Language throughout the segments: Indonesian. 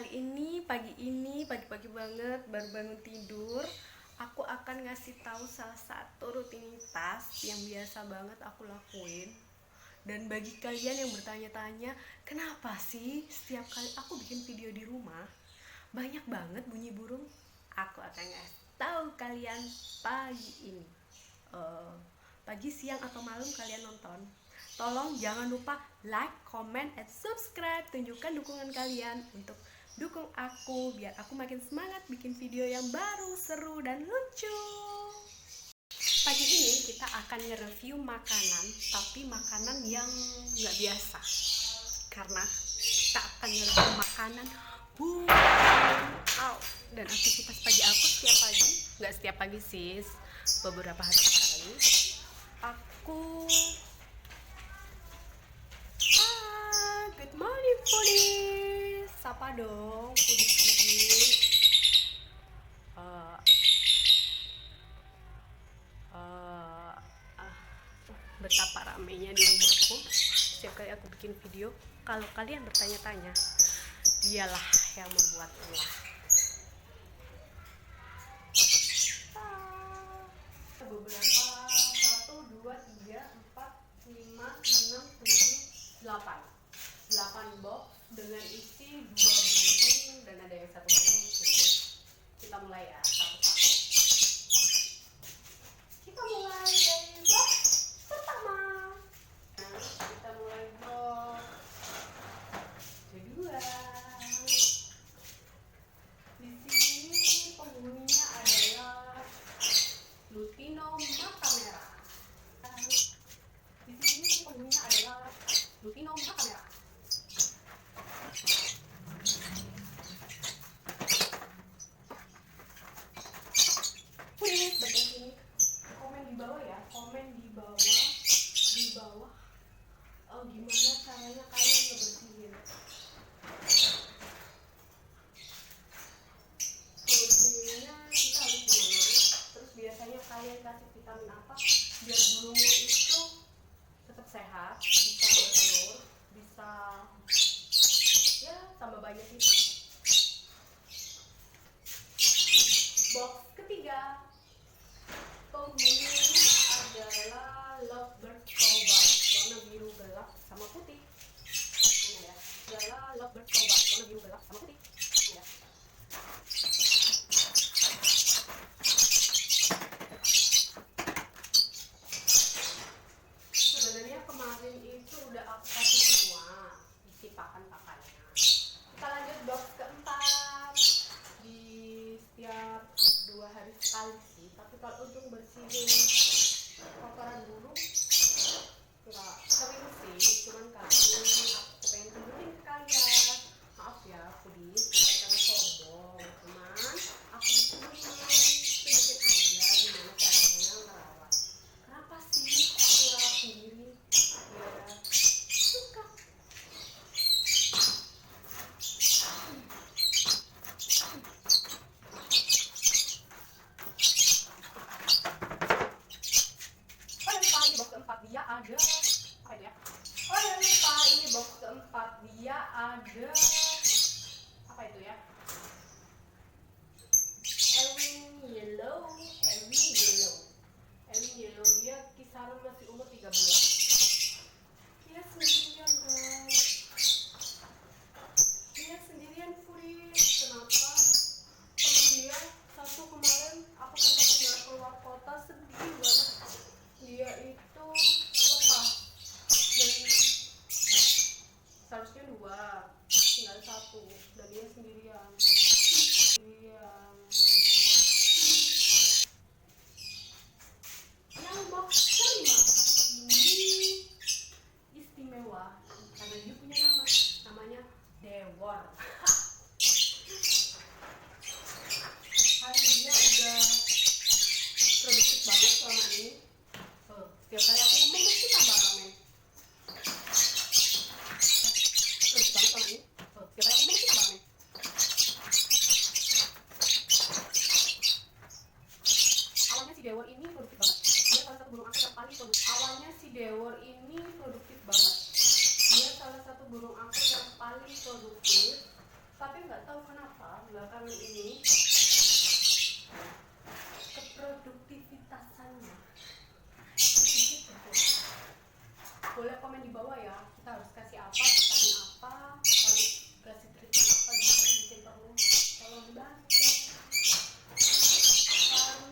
Kali ini, pagi-pagi banget, baru bangun tidur, aku akan ngasih tahu salah satu rutinitas yang biasa banget aku lakuin. Dan bagi kalian yang bertanya-tanya, kenapa sih setiap kali aku bikin video di rumah, banyak banget bunyi burung? Aku akan ngasih tahu kalian pagi ini. Eh, Pagi, siang, atau malam kalian nonton. Tolong jangan lupa like, comment, and subscribe. Tunjukkan dukungan kalian untuk dukung aku biar aku makin semangat bikin video yang baru, seru, dan lucu. Pagi ini kita akan nge-review makanan, tapi makanan yang nggak biasa. Karena kita akan nge-review makanan dan aktivitas pagi aku setiap pagi, nggak setiap pagi sih, beberapa hari sekali aku good morning foodies, sapa dong foodies. Betapa ramainya di rumahku setiap kali aku bikin video. Kalau kalian bertanya-tanya, dialah yang membuat ulah. Beberapa 1, 2, 3, 4, 5, 6, 7, 8 box dengan isi 2 burung dan ada yang 1 burung. Kita mulai ya, satu-satu. Kita mulai dari box pertama. Kita mulai box kedua. Di sini penghuninya adalah Lutino mata merah. Di sini penghuninya adalah Lutino mata merah. Please bagian sini komen di bawah ya, komen di bawah gimana caranya kalian ngebersihin. Bersihinnya kita harus gimana? Terus biasanya kalian kasih vitamin apa biar burungnya itu tetap sehat, bisa bertelur, bisa ya tambah banyak itu. Box ketiga, penghuninya adalah lovebird cobat warna biru gelap sama putih. Ini ya, adalah lovebird cobat warna biru gelap sama putih. Ini ya. Sebenarnya kemarin itu Boleh komen di bawah ya, kita harus kasih apa, vitamin apa, harus kasih treatment apa gitu, mungkin perlu tolong dibantu karena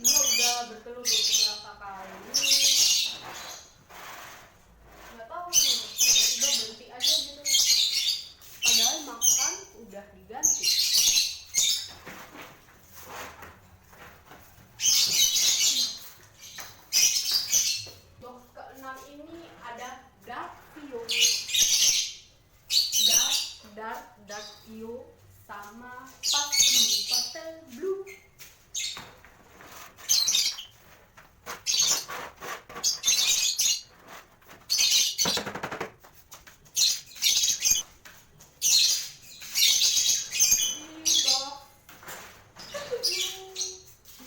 dia udah bertelur beberapa kali, nggak tahu sih tiba-tiba berhenti aja gitu, padahal makan udah diganti. Box ke-6 ini ada Dark View, Dark View sama Pastel Blue. Di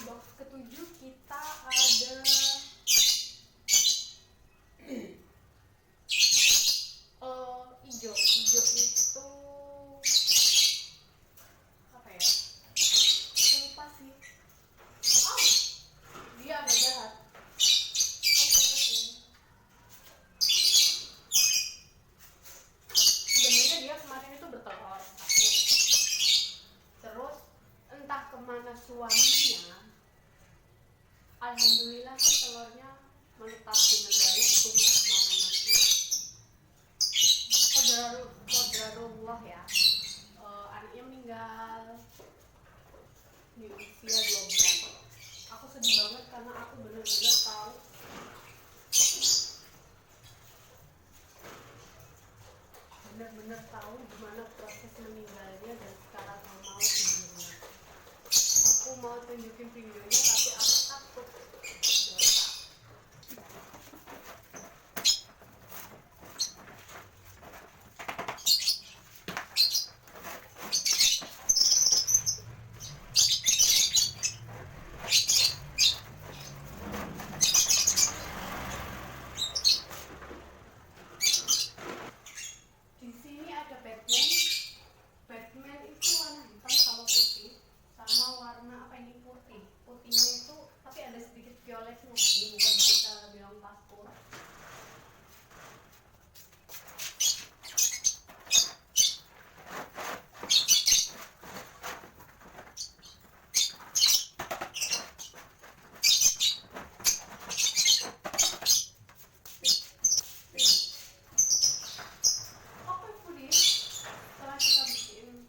box ketujuh kita ada hijau itu apa ya? Aku lupa sih. Oh, dia agak jahat. Sebenarnya dia kemarin itu bertelur satu. Terus entah kemana suaminya. Alhamdulillah sih telurnya menetas dengan baik, tumbuh sama anaknya. Qadarullah ya. Anaknya meninggal di usia 2 bulan. Aku sedih banget karena aku benar-benar tahu gimana proses meninggalnya, dan sekarang aku mau tidurnya. Aku mau tunjukin videonya tapi aku takut dosa. Di sini ada Batman itu warna hitam sama putih, sama warna apa ini putihnya itu tapi ada sedikit violetnya sih, bukan kita bilang pastel. Oke Pudin, setelah kita bikin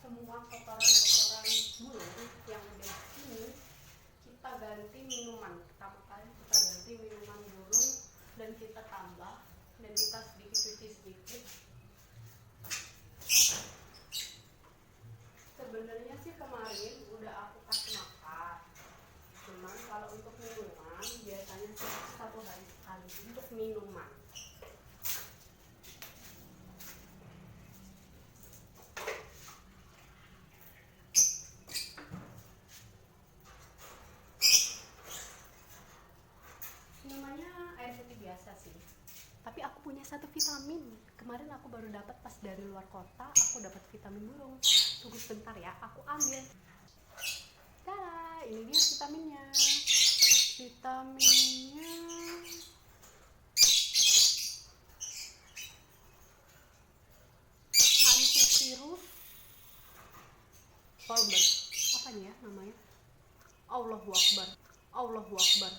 semua kotoran-kotoran burung yang ada di sini, kita ganti minuman. Pertama kali kita ganti minuman burung dan kita tambah dan kita sedikit cuci sedikit. Sebenarnya sih kemarin udah aku kasih makan, cuman kalau untuk minuman biasanya sih 1 hari sekali untuk minuman. Namanya air putih biasa sih. Tapi aku punya satu vitamin. Kemarin aku baru dapat pas dari luar kota, aku dapat vitamin burung. Tunggu sebentar ya, aku ambil. Tada, ini dia vitaminnya. Vitaminnya antivirus Forbat. Apa nih ya namanya? Allahu Akbar. Allahu Akbar.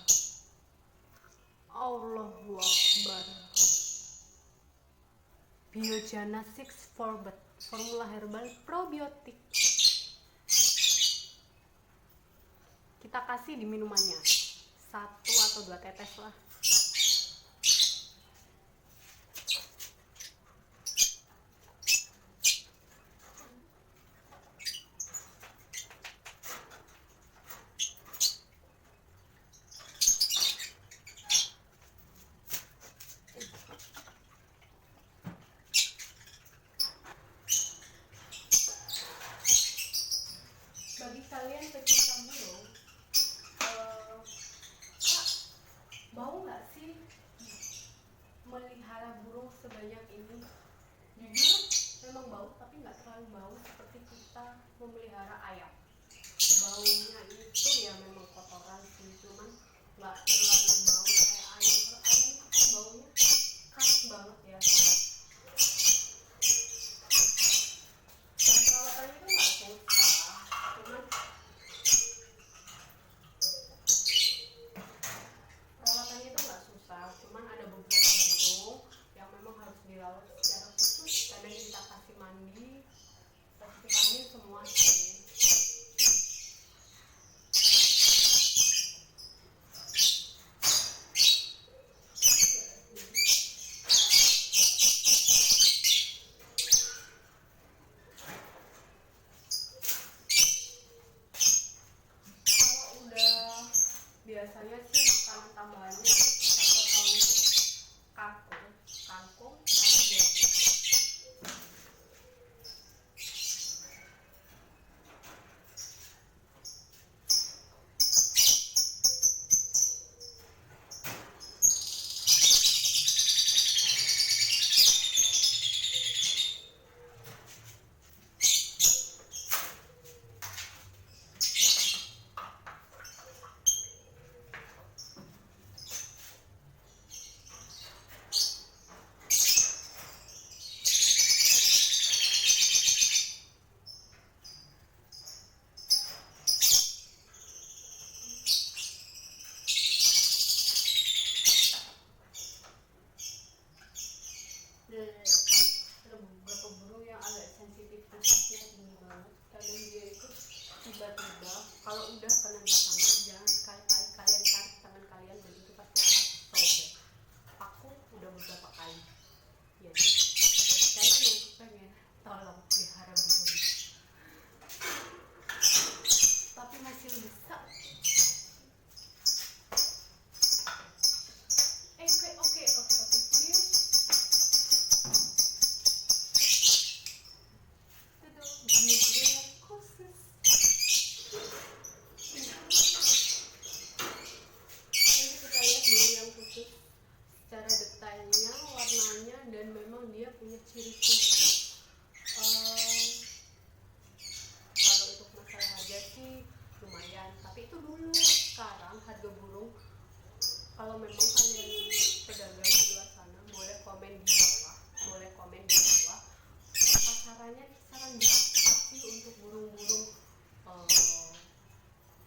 Allahu Akbar. Biojana 6 Forbat, formula herbal probiotik. Kita kasih di minumannya 1 atau 2 tetes lah. Bagi kalian pecinta burung, bau nggak sih melihara burung sebanyak ini? Jujur memang bau, tapi nggak terlalu bau seperti kita memelihara ayam. Baunya itu ya memang kotoran sih, cuman nggak terlalu bau kayak ayam. Kalau ayam itu baunya jadi saya yang pengen tolong pelihara burung, tapi masih besar. Oke, please. Itu video khusus. Nanti kita lihat burung yang khusus secara detailnya, warnanya, dan memang dia punya ciri khusus. Kalau untuk masalah harga sih lumayan, tapi itu dulu. Sekarang harga burung, kalau memang kalian pedagang di luar sana, boleh komen di bawah pasarannya kisaran berapa sih untuk burung-burung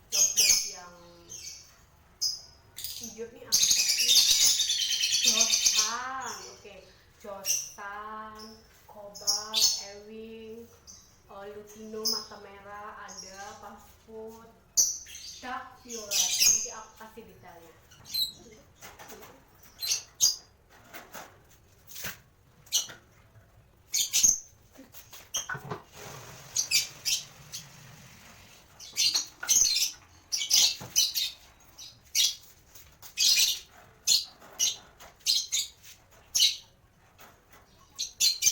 lovebird yang hijau nih, apa sih? Josan, Cobalt, Ewing, Lutino mata merah, ada Passport, Dark Violet. Nanti aku kasih detailnya.